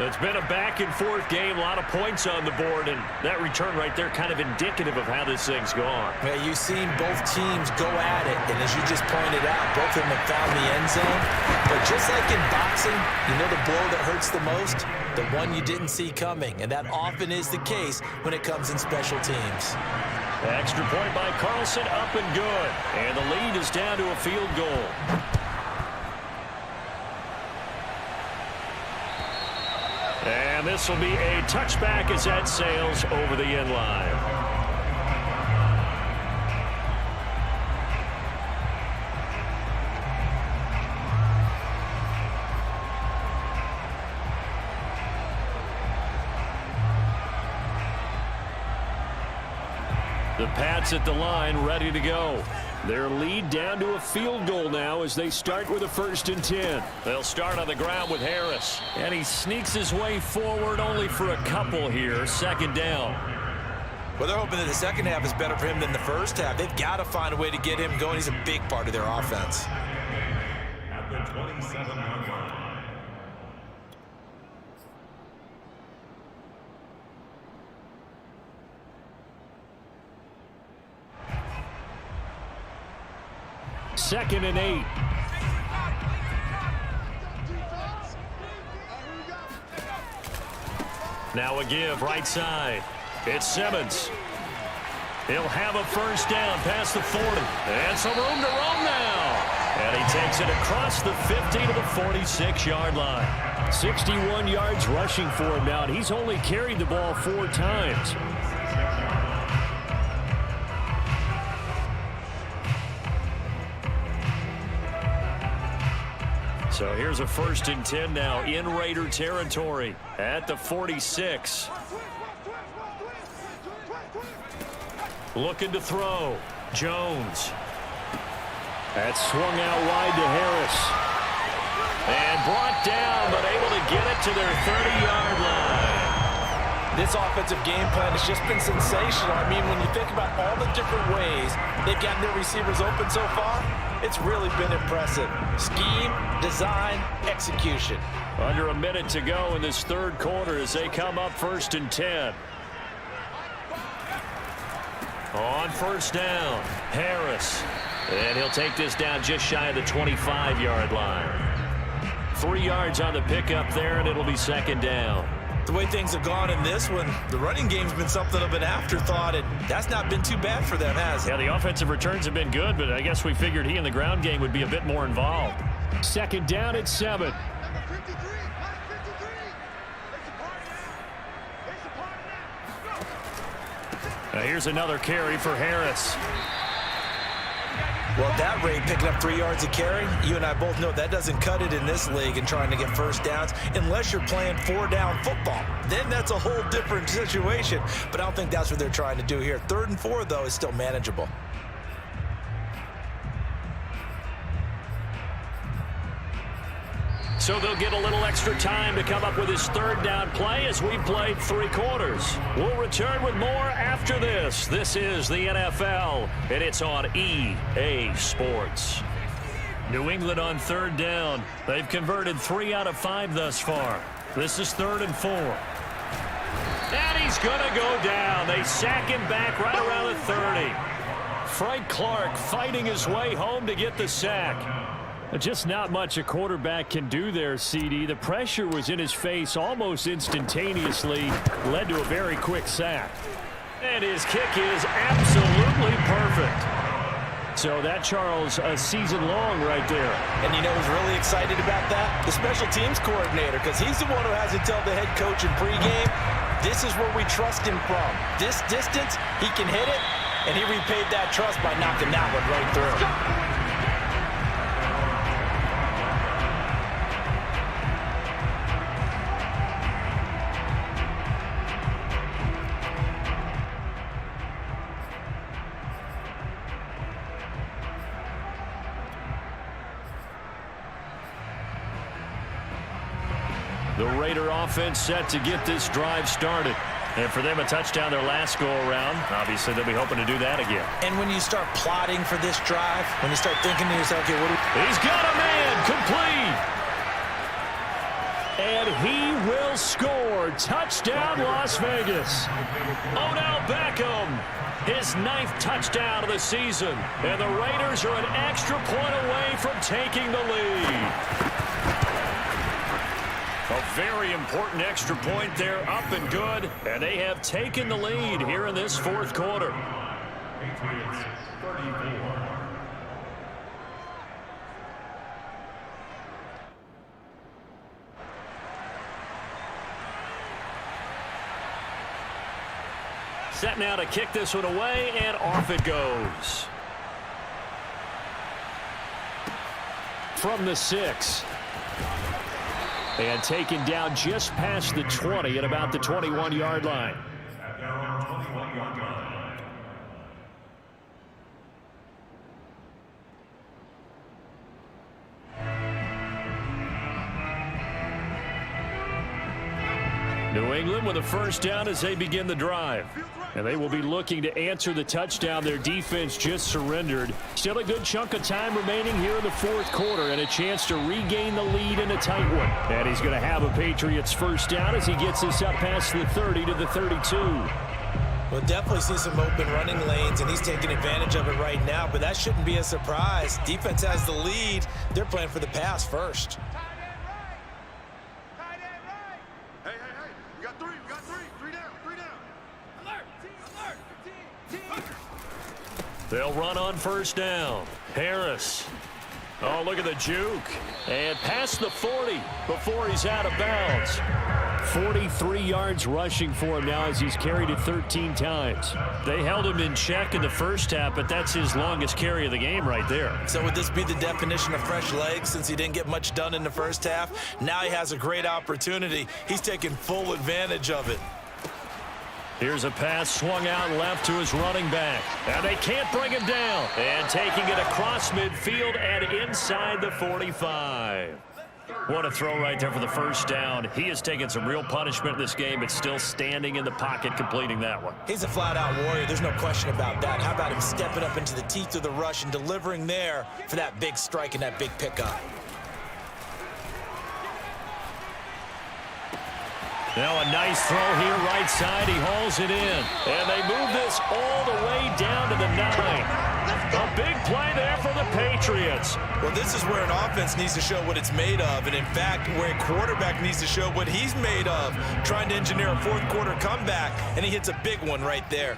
S1: It's been a back-and-forth game, a lot of points on the board, and that return right there kind of indicative of how this thing's gone.
S3: Yeah, you've seen both teams go at it, and as you just pointed out, both of them have found the end zone. But just like in boxing, you know the blow that hurts the most? The one you didn't see coming, and that often is the case when it comes in special teams.
S1: Extra point by Carlson, up and good. And the lead is down to a field goal. And this will be a touchback as that sails over the end line. The Pats at the line, ready to go. Their lead down to a field goal now as they start with a 1st and 10. They'll start on the ground with Harris. And he sneaks his way forward only for a couple here. 2nd down.
S3: Well, they're hoping that the second half is better for him than the first half. They've got to find a way to get him going. He's a big part of their offense.
S4: At the 27-yard line.
S1: Second and 8. Now a give right side. It's Simmons. He'll have a 1st down past the 40. And some room to roam now. And he takes it across the 50 to the 46-yard line. 61 yards rushing for him now. And he's only carried the ball 4 times. So here's a 1st and 10 now in Raider territory at the 46. Looking to throw. Jones. That's swung out wide to Harris. And brought down, but able to get it to their 30-yard line.
S3: This offensive game plan has just been sensational. I mean, when you think about all the different ways they've gotten their receivers open so far, it's really been impressive. Scheme, design, execution.
S1: Under a minute to go in this 3rd quarter as they come up 1st and 10. On 1st down, Harris. And he'll take this down just shy of the 25-yard line. 3 yards on the pickup there, and it'll be 2nd down.
S3: The way things have gone in this one, the running game's been something of an afterthought, and that's not been too bad for them, has it?
S1: Yeah, the offensive returns have been good, but I guess we figured he in the ground game would be a bit more involved. 2nd down at 7. Now here's another carry for Harris.
S3: Well, at that rate, picking up 3 yards a carry, you and I both know that doesn't cut it in this league and trying to get 1st downs unless you're playing 4-down football. Then that's a whole different situation. But I don't think that's what they're trying to do here. 3rd and 4, though, is still manageable.
S1: So they'll get a little extra time to come up with his 3rd down play as we played 3 quarters. We'll return with more after this. This is the NFL, and it's on EA Sports. New England on 3rd down. They've converted 3 out of 5 thus far. This is 3rd and 4. And he's going to go down. They sack him back right around the 30. Frank Clark fighting his way home to get the sack. Just not much a quarterback can do there, CD. The pressure was in his face almost instantaneously, led to a very quick sack. And his kick is absolutely perfect. So that, Charles, a season long right there.
S3: And you know who's really excited about that? The special teams coordinator, because he's the one who has to tell the head coach in pregame, this is where we trust him from. This distance, he can hit it, and he repaid that trust by knocking that one right through.
S1: The Raider offense set to get this drive started. And for them, a touchdown their last go-around. Obviously, they'll be hoping to do that again.
S3: And when you start plotting for this drive, when you start thinking to yourself, okay,
S1: He's got a man complete. And he will score. Touchdown, Las Vegas. Odell Beckham, his 9th touchdown of the season. And the Raiders are an extra point away from taking the lead. A very important extra point there, up and good. And they have taken the lead here in this 4th quarter.
S4: Patriots 34.
S1: Set now to kick this one away, and off it goes. From the 6. And taken down just past the 20 at about the 21-yard line.
S4: At their own 21-yard line.
S1: New England with a first down as they begin the drive. And they will be looking to answer the touchdown their defense just surrendered. Still a good chunk of time remaining here in the 4th quarter and a chance to regain the lead in a tight one. And he's going to have a Patriots first down as he gets this up past the 30 to the 32.
S3: We'll definitely see some open running lanes, and he's taking advantage of it right now, but that shouldn't be a surprise. Defense has the lead. They're playing for the pass first.
S1: They'll run on first down. Harris. Oh, look at the juke. And past the 40 before he's out of bounds. 43 yards rushing for him now as he's carried it 13 times. They held him in check in the first half, but that's his longest carry of the game right there.
S3: So would this be the definition of fresh legs since he didn't get much done in the first half? Now he has a great opportunity. He's taking full advantage of it.
S1: Here's a pass swung out left to his running back. And they can't bring him down. And taking it across midfield and inside the 45. What a throw right there for the first down. He has taken some real punishment in this game, but still standing in the pocket completing that one.
S3: He's a flat-out warrior. There's no question about that. How about him stepping up into the teeth of the rush and delivering there for that big strike and that big pickup?
S1: Now a nice throw here right side. He hauls it in. And they move this all the way down to the 9. A big play there for the Patriots.
S3: Well, this is where an offense needs to show what it's made of. And, in fact, where a quarterback needs to show what he's made of. Trying to engineer a 4th quarter comeback. And he hits a big one right there.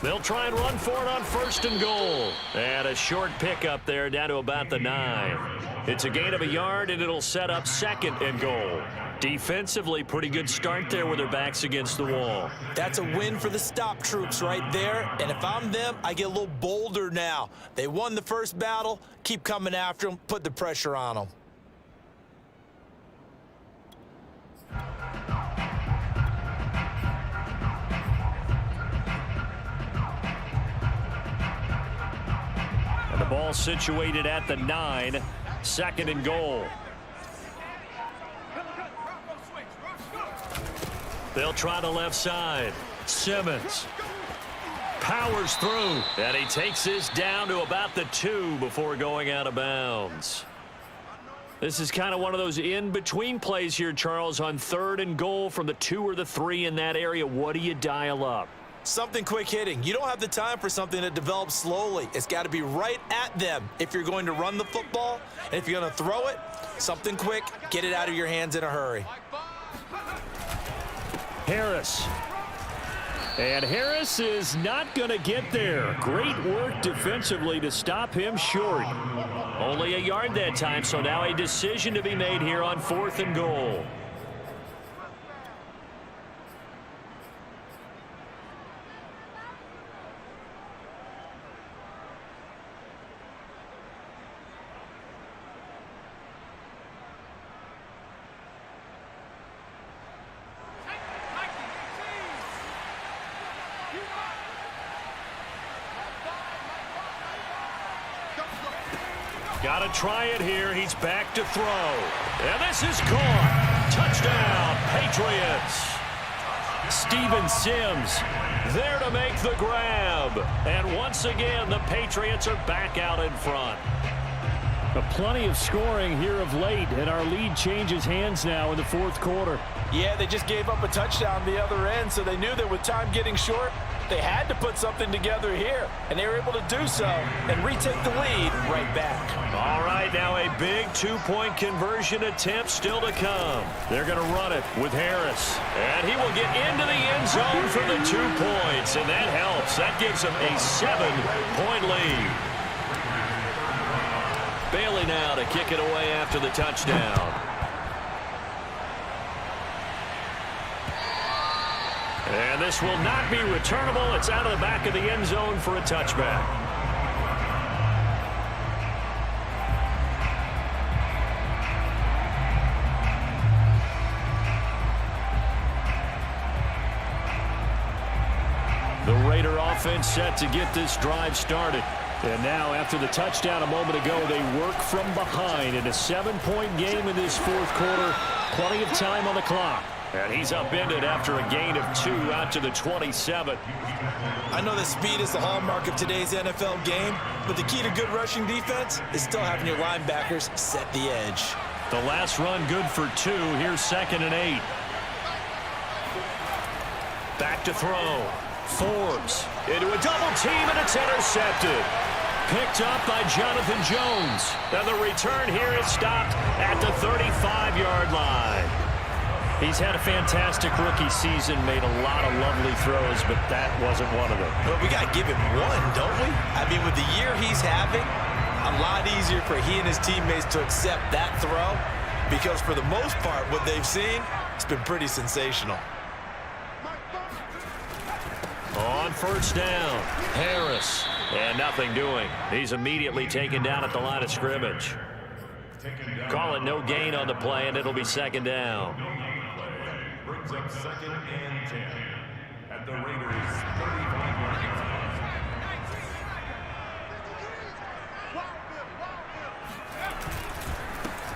S1: They'll try and run for it on 1st and goal. And a short pickup there down to about the 9. It's a gain of a yard, and it'll set up 2nd and goal. Defensively, pretty good start there with their backs against the wall.
S3: That's a win for the stop troops right there. And if I'm them, I get a little bolder now. They won the first battle. Keep coming after them. Put the pressure on them.
S1: And the ball situated at the 9. 2nd and goal. They'll try the left side. Simmons powers through, and he takes this down to about the 2 before going out of bounds. This is kind of one of those in-between plays here, Charles, on 3rd and goal from the 2 or the 3 in that area. What do you dial up?
S3: Something quick hitting. You don't have the time for something that develops slowly. It's got to be right at them if you're going to run the football. And if you're going to throw it, something quick, get it out of your hands in a hurry.
S1: Harris. And Harris is not going to get there. Great work defensively to stop him short. Only a yard that time, so now a decision to be made here on 4th and goal. Got to try it here. He's back to throw. And this is caught. Touchdown, Patriots. Steven Sims there to make the grab. And once again, the Patriots are back out in front.
S2: Plenty of scoring here of late, and our lead changes hands now in the fourth quarter.
S3: Yeah, they just gave up a touchdown the other end, so they knew that with time getting short, they had to put something together here, and they were able to do so and retake the lead right back.
S1: All right, now a big two-point conversion attempt still to come. They're going to run it with Harris, and he will get into the end zone for the 2 points, and that helps. That gives them a 7-point lead. Bailey now to kick it away after the touchdown. And this will not be returnable. It's out of the back of the end zone for a touchback. The Raider offense set to get this drive started. And now, after the touchdown a moment ago, they work from behind in a 7-point game in this fourth quarter. Plenty of time on the clock. And he's upended after a gain of 2 out to the 27.
S3: I know that speed is the hallmark of today's NFL game, but the key to good rushing defense is still having your linebackers set the edge.
S1: The last run good for 2. Here's 2nd and 8. Back to throw. Forbes into a double team, and it's intercepted. Picked up by Jonathan Jones. And the return here is stopped at the 35-yard line. He's had a fantastic rookie season, made a lot of lovely throws, but that wasn't one of them.
S3: But we got to give him one, don't we? I mean, with the year he's having, a lot easier for he and his teammates to accept that throw, because for the most part, what they've seen, it's been pretty sensational.
S1: On first down, Harris, and nothing doing. He's immediately taken down at the line of scrimmage. Call it no gain on the play, and it'll be 2nd down.
S4: Brings up 2nd and 10 at the Raiders' 35-yard line.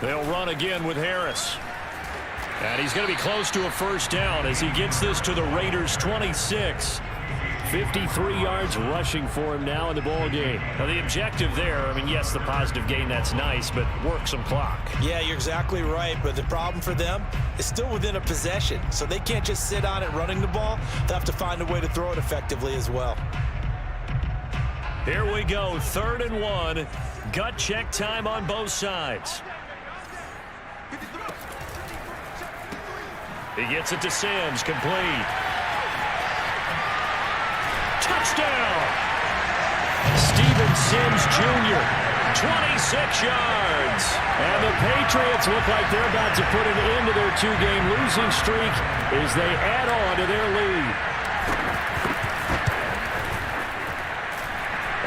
S1: They'll run again with Harris. And he's going to be close to a first down as he gets this to the Raiders' 26. 53 yards rushing for him now in the ball game. Now the objective there, I mean, yes, the positive gain, that's nice, but work some clock.
S3: Yeah, you're exactly right, but the problem for them is still within a possession, so they can't just sit on it running the ball. They'll have to find a way to throw it effectively as well.
S1: Here we go, 3rd and 1. Gut check time on both sides. He gets it to Sims, complete. Touchdown! Steven Sims Jr., 26 yards. And the Patriots look like they're about to put an end to their 2-game losing streak as they add on to their lead.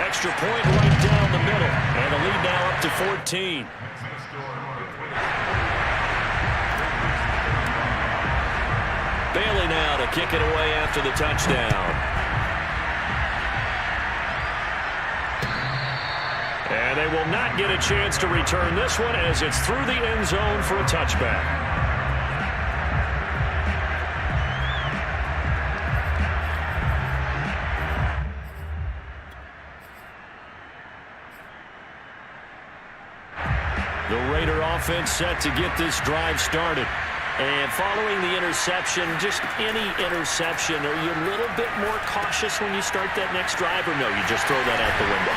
S1: Extra point right down the middle. And the lead now up to 14. Bailey now to kick it away after the touchdown. And they will not get a chance to return this one as it's through the end zone for a touchback. The Raider offense set to get this drive started. And following the interception, just any interception, are you a little bit more cautious when you start that next drive, or no, you just throw that out the window?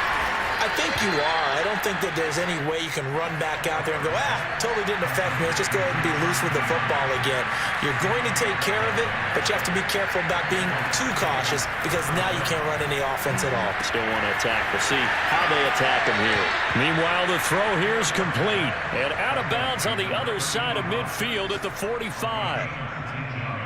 S3: I think you are. I don't think that there's any way you can run back out there and go, totally didn't affect me. Let's just go ahead and be loose with the football again. You're going to take care of it, but you have to be careful about being too cautious because now you can't run any offense at all.
S1: Still want to attack. We'll see how they attack him here. Meanwhile, the throw here is complete and out of bounds on the other side of midfield at the 45.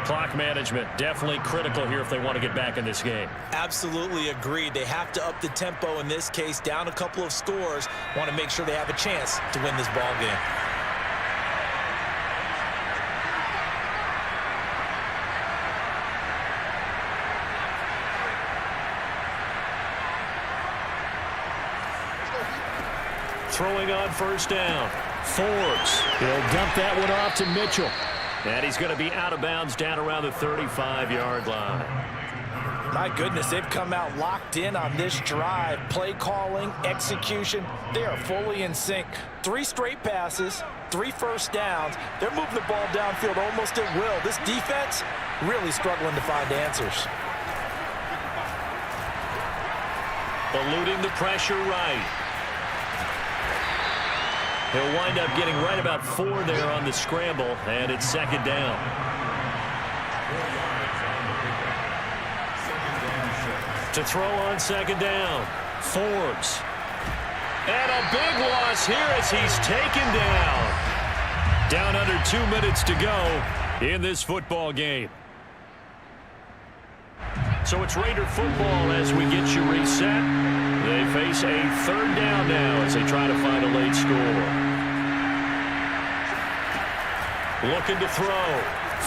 S1: Clock management definitely critical here if they want to get back in this game.
S3: Absolutely agreed. They have to up the tempo in this case, down a couple of scores. Want to make sure they have a chance to win this ball game.
S1: throwing on first down. Forbes. He'll dump that one off to Mitchell. And he's going to be out of bounds down around the 35-yard line.
S3: My goodness, they've come out locked in on this drive. Play calling, execution, they are fully in sync. 3 straight passes, 3 first downs. They're moving the ball downfield almost at will. This defense really struggling to find answers.
S1: Eluding the pressure right. He'll wind up getting right about 4 there on the scramble, and it's second down. To throw on second down, Forbes. And a big loss here as he's taken down. Down under 2 minutes to go in this football game. So it's Raider football as we get you reset. They face a third down now as they try to find a late score. Looking to throw.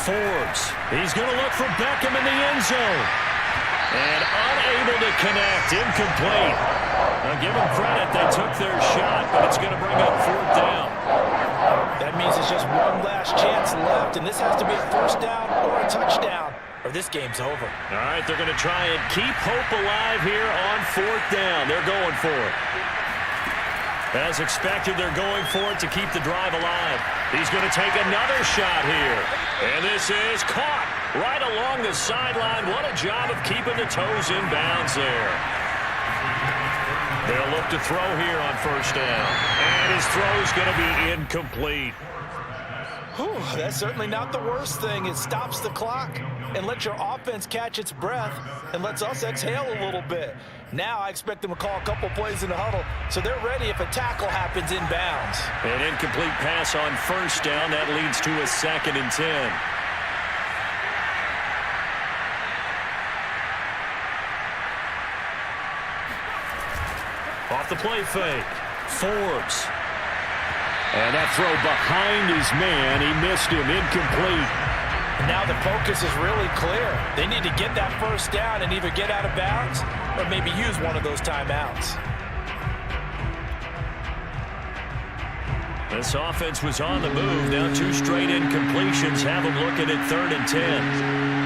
S1: Forbes. He's going to look for Beckham in the end zone. And unable to connect. Incomplete. Now give them credit. They took their shot, but it's going to bring up fourth down.
S3: That means it's just one last chance left, and this has to be a first down or a touchdown, or this game's over.
S1: All right, they're going to try and keep hope alive here on fourth down. They're going for it. As expected, they're going for it to keep the drive alive. He's going to take another shot here. And this is caught right along the sideline. What a job of keeping the toes in bounds there. They'll look to throw here on first down. And his throw's going to be incomplete.
S3: Whew, that's certainly not the worst thing. It stops the clock and lets your offense catch its breath and lets us exhale a little bit. Now I expect them to call a couple plays in the huddle so they're ready if a tackle happens inbounds.
S1: An incomplete pass on first down. That leads to a 2nd and 10. Off the play fake. Forbes. And that throw behind his man. He missed him. Incomplete.
S3: And now the focus is really clear. They need to get that first down and either get out of bounds or maybe use one of those timeouts.
S1: This offense was on the move. Now 2 straight incompletions have them looking at 3rd and 10.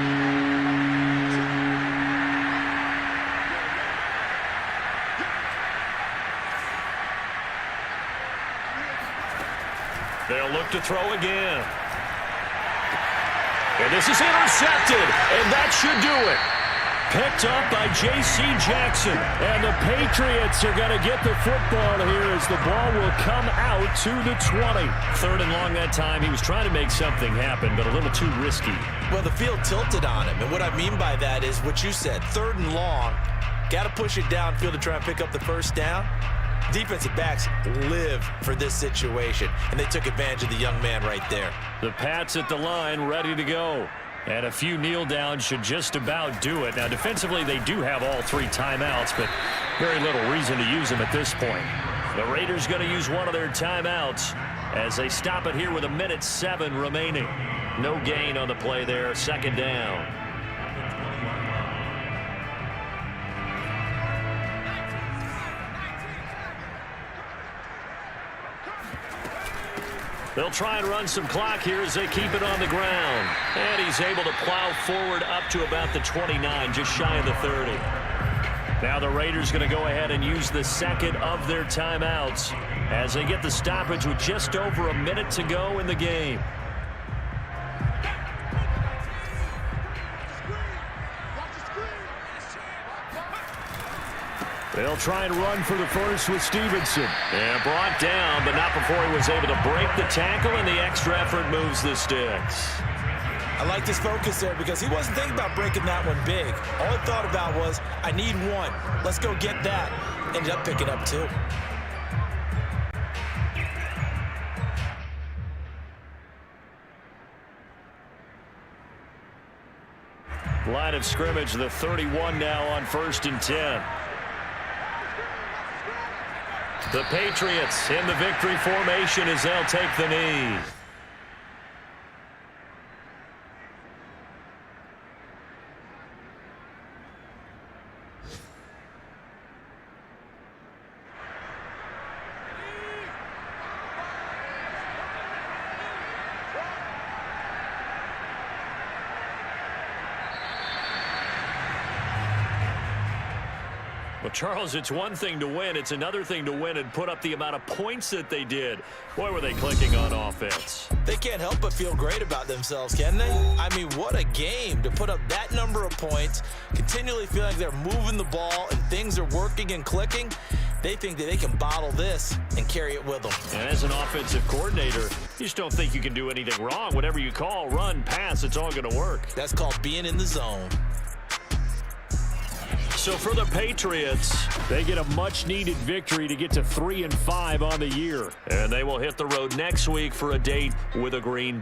S1: They'll look to throw again. And this is intercepted, and that should do it. Picked up by J.C. Jackson. And the Patriots are going to get the football here as the ball will come out to the 20. 3rd and long that time. He was trying to make something happen, but a little too risky.
S3: Well, the field tilted on him, and what I mean by that is what you said, 3rd and long. Got to push it downfield to try and pick up the first down. Defensive backs live for this situation, and they took advantage of the young man right there.
S1: The Pats at the line, ready to go. And a few kneel downs should just about do it. Now, defensively, they do have all 3 timeouts, but very little reason to use them at this point. The Raiders going to use one of their timeouts as they stop it here with 1:07 remaining. No gain on the play there, 2nd down. They'll try and run some clock here as they keep it on the ground. And he's able to plow forward up to about the 29, just shy of the 30. Now the Raiders going to go ahead and use the 2nd of their timeouts as they get the stoppage with just over a minute to go in the game. They'll try and run for the first with Stevenson. And brought down, but not before he was able to break the tackle, and the extra effort moves the sticks.
S3: I like this focus there because he wasn't thinking about breaking that one big. All he thought about was, I need one. Let's go get that. Ended up picking up 2.
S1: Line of scrimmage, the 31 now on 1st and 10. The Patriots in the victory formation as they'll take the knee. Well, Charles, it's one thing to win. It's another thing to win and put up the amount of points that they did. Boy, were they clicking on offense.
S3: They can't help but feel great about themselves, can they? I mean, what a game to put up that number of points, continually feel like they're moving the ball and things are working and clicking. They think that they can bottle this and carry it with them.
S1: And as an offensive coordinator, you just don't think you can do anything wrong. Whatever you call, run, pass, it's all going to work.
S3: That's called being in the zone.
S1: So for the Patriots, they get a much-needed victory to get to 3-5 on the year. And they will hit the road next week for a date with a Green